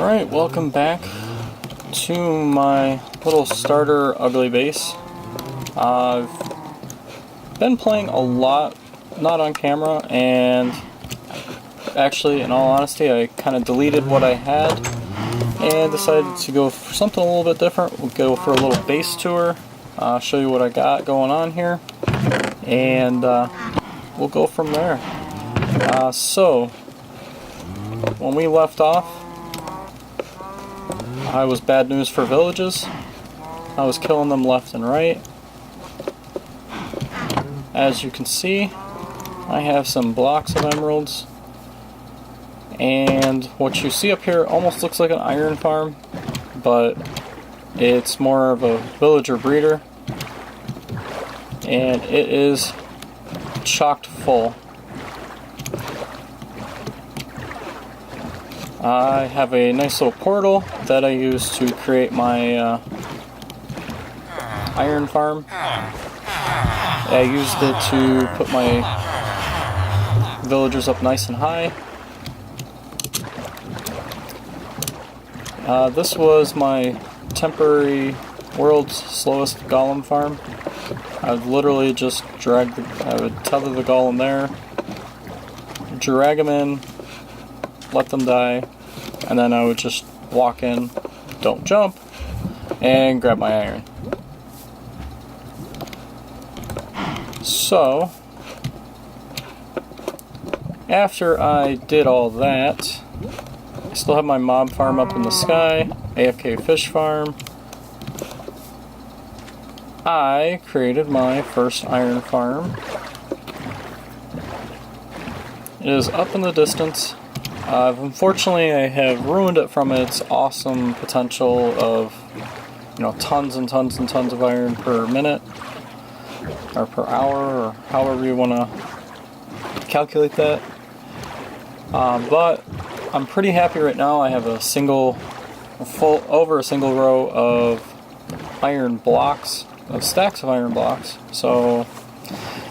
Alright, welcome back to my little starter ugly base. I've been playing a lot, not on camera, and actually, in all honesty, I kind of deleted what I had and decided to go for something a little bit different. We'll go for a little base tour, show you what I got going on here, and we'll go from there. So, when we left off, I was bad news for villages. I was killing them left and right. As you can see, I have some blocks of emeralds. And what you see up here almost looks like an iron farm, but it's more of a villager breeder. And it is chocked full. I have a nice little portal that I use to create my iron farm. I used it to put my villagers up nice and high. This was my temporary world's slowest golem farm. I would literally just I would tether the golem there, drag them in, let them die, and then I would just walk in, don't jump, and grab my iron. So, after I did all that, I still have my mob farm up in the sky, AFK fish farm. I created my first iron farm. It is up in the distance. Unfortunately, I have ruined it from its awesome potential of, tons and tons and tons of iron per minute, or per hour, or however you want to calculate that. But I'm pretty happy right now. I have over a single row of iron blocks, of stacks of iron blocks. So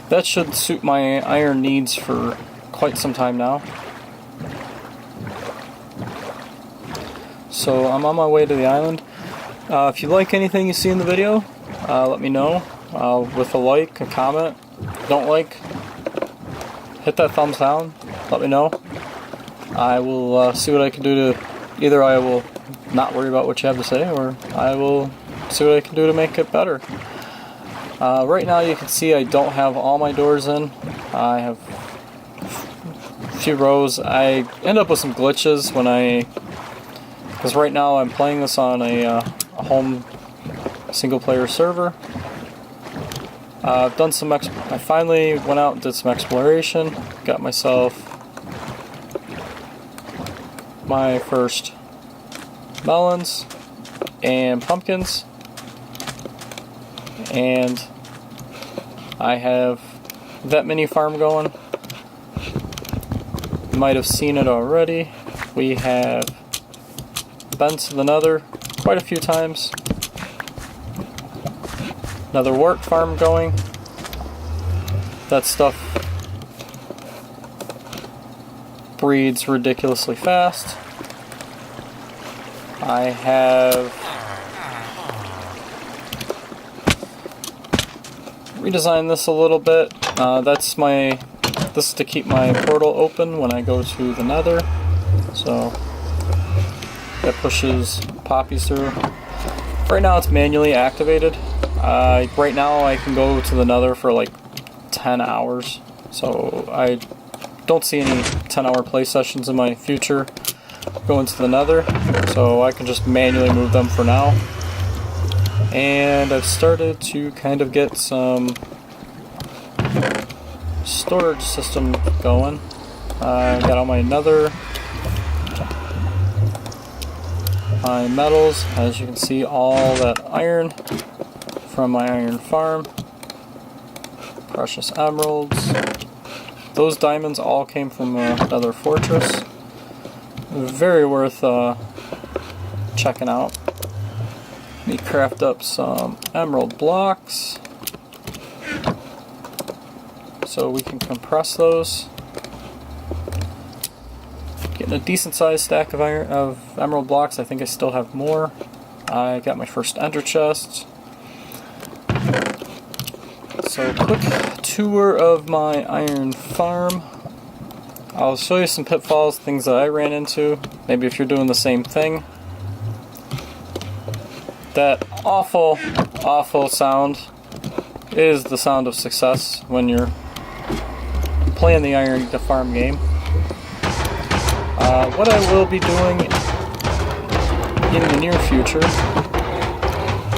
that should suit my iron needs for quite some time now. So I'm on my way to the island. If you like anything you see in the video, let me know with a like, a comment. Don't like, hit that thumbs down, let me know. I will see what I can do to, either I will not worry about what you have to say, or I will see what I can do to make it better. Right now you can see I don't have all my doors in. I have a few rows. I end up with some glitches because right now I'm playing this on a home single-player server. I've done some. I finally went out and did some exploration. Got myself my first melons and pumpkins, and I have that mini farm going. You might have seen it already. We have been to the Nether quite a few times. Another wart farm going. That stuff breeds ridiculously fast. I have redesigned this a little bit. This is to keep my portal open when I go to the Nether. So that pushes poppies through. Right now it's manually activated. Right now I can go to the Nether for like 10 hours. So I don't see any 10-hour play sessions in my future going to the Nether. So I can just manually move them for now. And I've started to kind of get some storage system going. I got all my Nether, my metals, as you can see, all that iron from my iron farm, precious emeralds. Those diamonds all came from another fortress. Very worth checking out. Let me craft up some emerald blocks so we can compress those. Get getting a decent sized stack of emerald blocks. I think I still have more. I got my first ender chest. So quick tour of my iron farm. I'll show you some pitfalls, things that I ran into. Maybe if you're doing the same thing. That awful, awful sound is the sound of success when you're playing the iron to farm game. What I will be doing in the near future,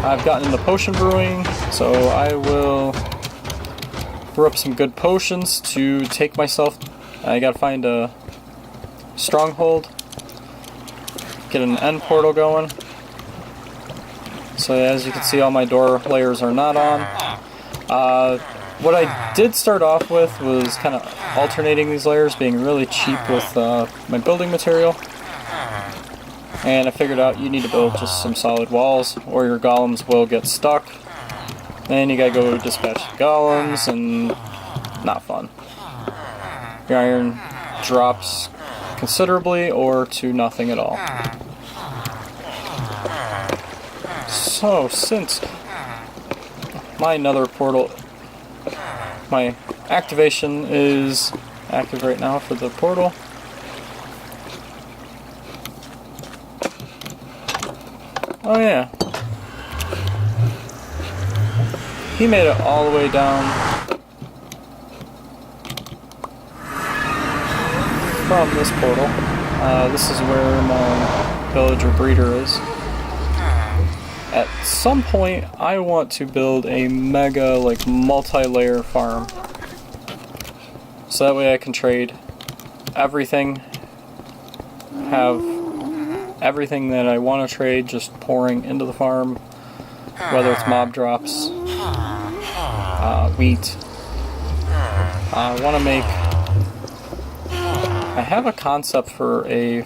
I've gotten into potion brewing, so I will brew up some good potions to take myself. I gotta find a stronghold, get an end portal going. So as you can see, all my door layers are not on. What I did start off with was kind of alternating these layers, being really cheap with my building material. And I figured out you need to build just some solid walls or your golems will get stuck. Then you gotta go dispatch the golems, and not fun. Your iron drops considerably or to nothing at all. So since my nether portal, my activation is active right now for the portal. Oh yeah. He made it all the way down from this portal. This is where my villager breeder is. At some point, I want to build a mega, like, multi-layer farm. So that way I can trade everything, have everything that I want to trade just pouring into the farm, whether it's mob drops, wheat. I want to make... I have a concept for a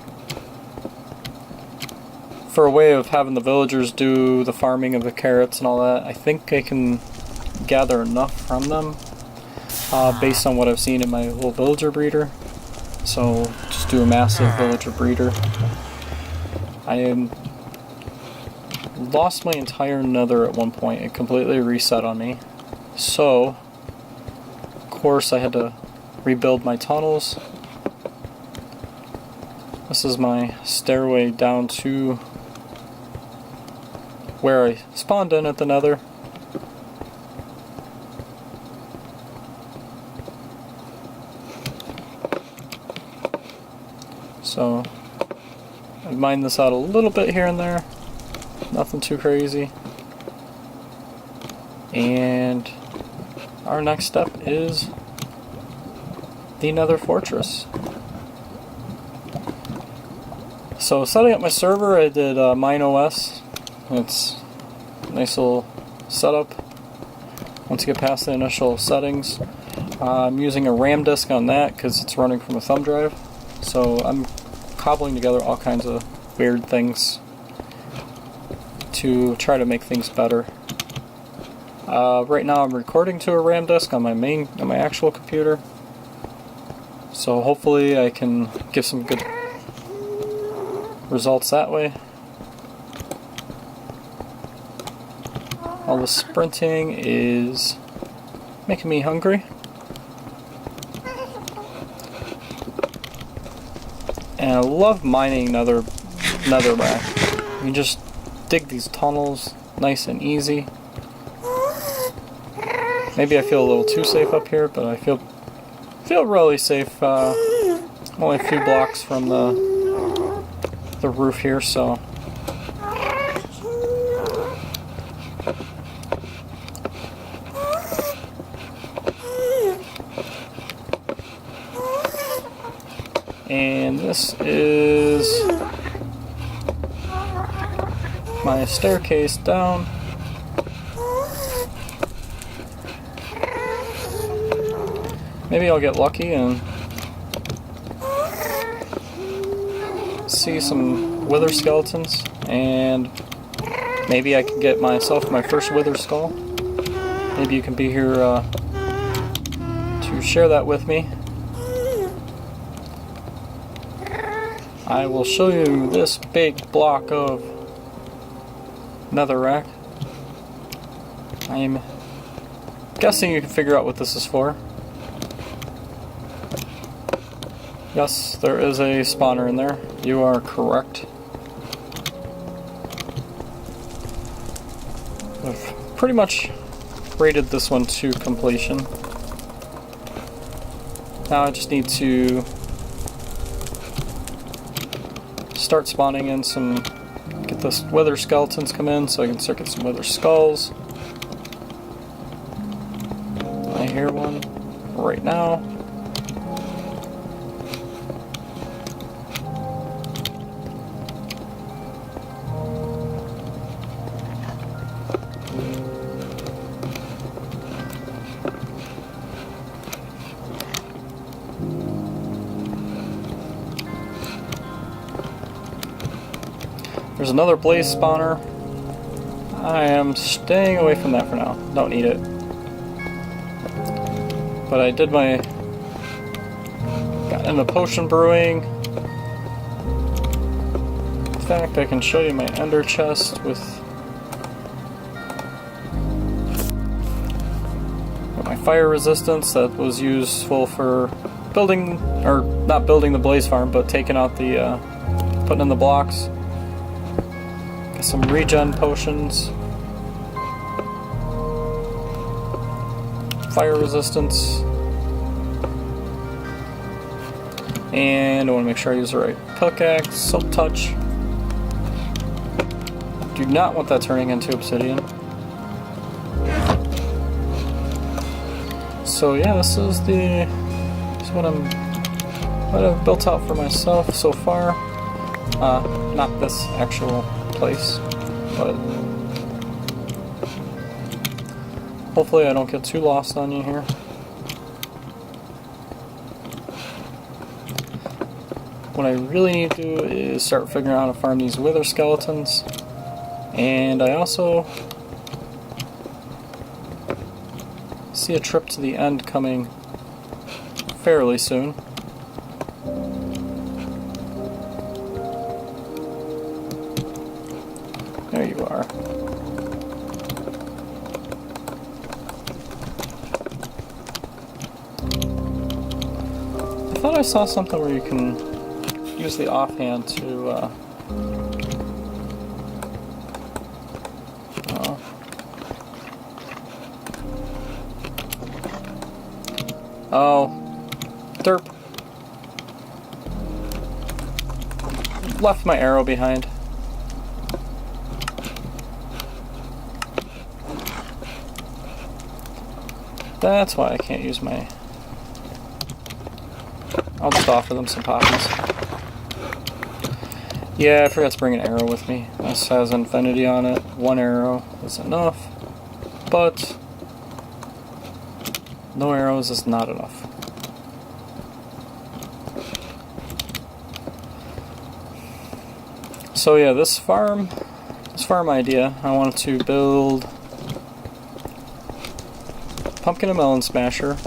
way of having the villagers do the farming of the carrots and all that. I think I can gather enough from them based on what I've seen in my little villager breeder. So just do a massive villager breeder. I lost my entire nether at one point. It completely reset on me. So, of course, I had to rebuild my tunnels. This is my stairway down to where I spawned in at the nether. So I mined this out a little bit here and there, nothing too crazy. And our next step is the Nether Fortress. So setting up my server, I did Mine OS. It's a nice little setup. Once you get past the initial settings, I'm using a RAM disk on that because it's running from a thumb drive. So I'm cobbling together all kinds of weird things to try to make things better. Right now I'm recording to a RAM disk on my actual computer. So hopefully I can get some good results that way. All the sprinting is making me hungry. And I love mining netherrack. You can just dig these tunnels nice and easy. Maybe I feel a little too safe up here, but I feel really safe. Only a few blocks from the roof here, so. And this is my staircase down. Maybe I'll get lucky and see some wither skeletons, and maybe I can get myself my first wither skull. Maybe you can be here to share that with me. I will show you this big block of netherrack. I'm guessing you can figure out what this is for. Yes, there is a spawner in there. You are correct. I've pretty much rated this one to completion. Now I just need to start spawning in some, get the wither skeletons come in so I can start getting some wither skulls. I hear one right now. There's another blaze spawner. I am staying away from that for now. Don't need it. But I did my... got into potion brewing. In fact, I can show you my ender chest with... my fire resistance that was useful for building... or not building the blaze farm, but taking out the... putting in the blocks. Some regen potions, fire resistance, and I want to make sure I use the right pickaxe, silk touch. Do not want that turning into obsidian. So yeah, this is what I've built out for myself so far. Not this actual place, but hopefully I don't get too lost on you here. What I really need to do is start figuring out how to farm these wither skeletons, and I also see a trip to the end coming fairly soon. There you are. I thought I saw something where you can use the offhand to oh, derp. Left my arrow behind. That's why I can't use my... I'll just offer them some poppies. Yeah, I forgot to bring an arrow with me. This has infinity on it. One arrow is enough, but no arrows is not enough. So yeah, this farm idea, I wanted to build pumpkin and melon smasher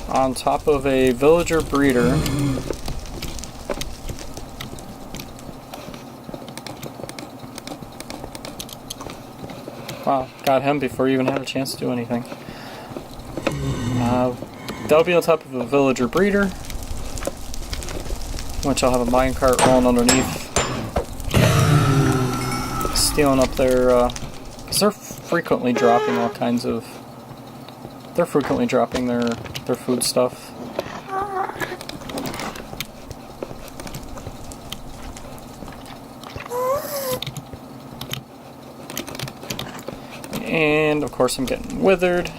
on top of a villager breeder. Wow, got him before you even had a chance to do anything. That'll be on top of a villager breeder, which I'll have a minecart rolling underneath, stealing up their, because they're frequently dropping all kinds of... They're frequently dropping their food stuff. And of course I'm getting withered.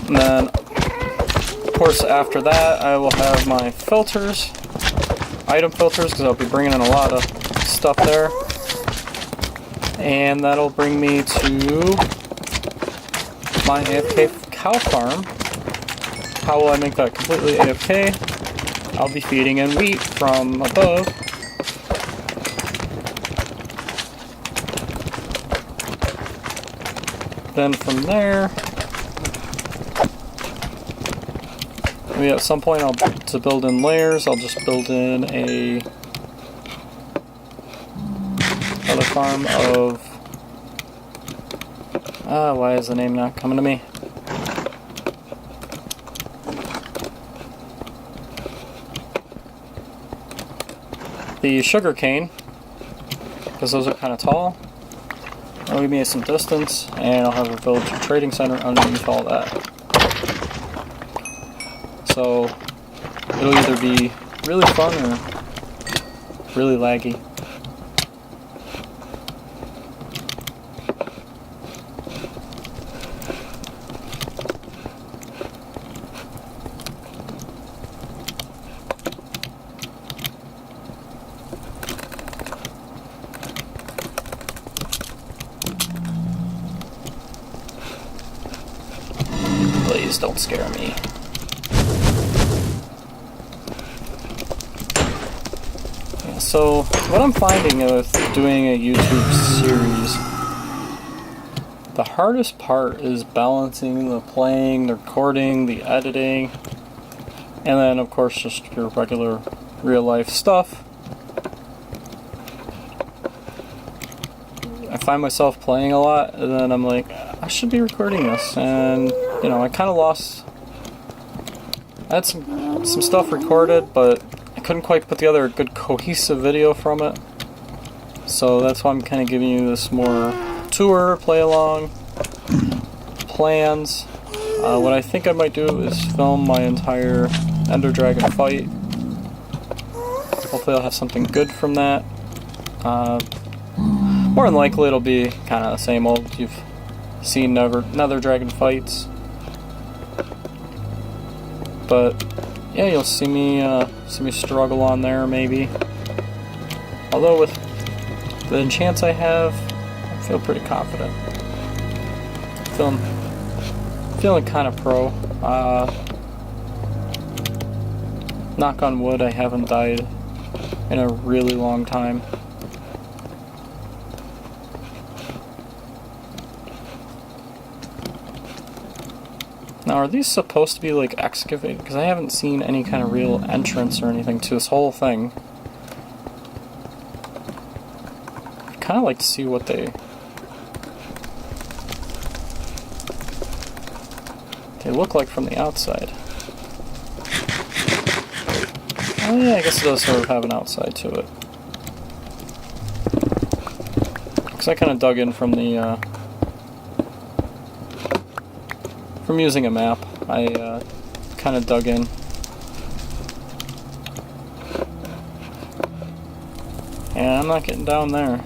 And then, of course, after that, I will have my filters, item filters, because I'll be bringing in a lot of stuff there. And that'll bring me to my AFK cow farm, how will I make that completely AFK? I'll be feeding in wheat from above. Then from there, maybe at some point to build in layers, I'll just build in another farm of, why is the name not coming to me? The sugar cane, because those are kind of tall. That'll give me some distance, and I'll have a village trading center underneath all that. So it'll either be really fun or really laggy. Please don't scare me. Yeah, so what I'm finding with doing a YouTube series, the hardest part is balancing the playing, the recording, the editing, and then of course just your regular real life stuff. I find myself playing a lot, and then I'm like, I should be recording this, and you know, I kind of lost. I had some stuff recorded, but I couldn't quite put together a good cohesive video from it. So that's why I'm kind of giving you this more tour, play along, plans. What I think I might do is film my entire Ender Dragon fight. Hopefully I'll have something good from that. More than likely it'll be kind of the same old. You've seen Nether Dragon fights. But yeah, you'll see me struggle on there maybe. Although with the enchants I have, I feel pretty confident. Feeling kind of pro. Knock on wood, I haven't died in a really long time. Now, are these supposed to be like excavated? Because I haven't seen any kind of real entrance or anything to this whole thing. I'd kind of like to see what they look like from the outside. Oh yeah, I guess it does sort of have an outside to it. Because I kind of dug in from the from using a map. I kind of dug in. And I'm not getting down there.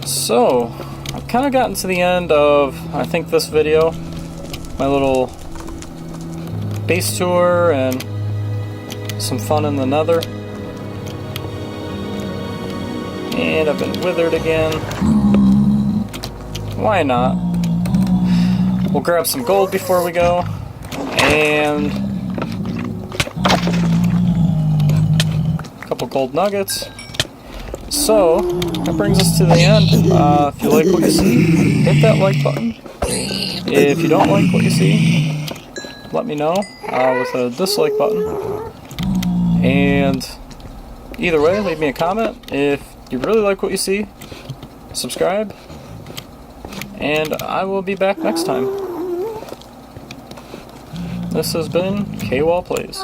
So, I've kind of gotten to the end of, I think, this video. My little base tour and some fun in the Nether. And I've been withered again. Why not? We'll grab some gold before we go. And a couple gold nuggets. So, that brings us to the end. If you like what you see, hit that like button. If you don't like what you see, let me know with a dislike button. And either way, leave me a comment. If you really like what you see, subscribe, and I will be back next time. This has been KWall Plays.